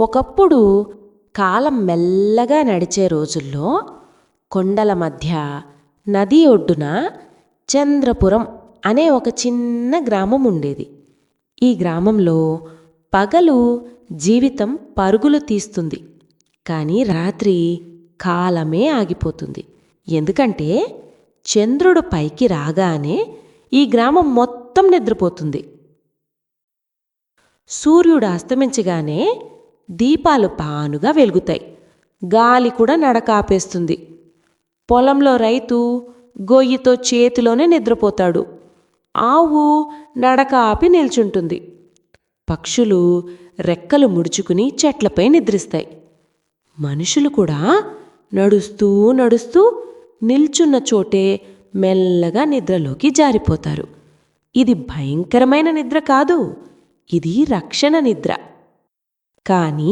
ఒకప్పుడు కాలం మెల్లగా నడిచే రోజుల్లో కొండల మధ్య నది ఒడ్డున చంద్రపురం అనే ఒక చిన్న గ్రామం ఉండేది. ఈ గ్రామంలో పగలు జీవితం పరుగులు తీస్తుంది, కానీ రాత్రి కాలమే ఆగిపోతుంది. ఎందుకంటే చంద్రుడు పైకి రాగానే ఈ గ్రామం మొత్తం నిద్రపోతుంది. సూర్యుడు అస్తమించగానే దీపాలు పానుగా వెలుగుతాయి. గాలి కూడా నడక ఆపేస్తుంది. పొలంలో రైతు గొయ్యితో చేతిలోనే నిద్రపోతాడు. ఆవు నడక ఆపి నిల్చుంటుంది. పక్షులు రెక్కలు ముడుచుకుని చెట్లపై నిద్రిస్తాయి. మనుషులు కూడా నడుస్తూ నడుస్తూ నిల్చున్న చోటే మెల్లగా నిద్రలోకి జారిపోతారు. ఇది భయంకరమైన నిద్ర కాదు, ఇది రక్షణ నిద్ర. కానీ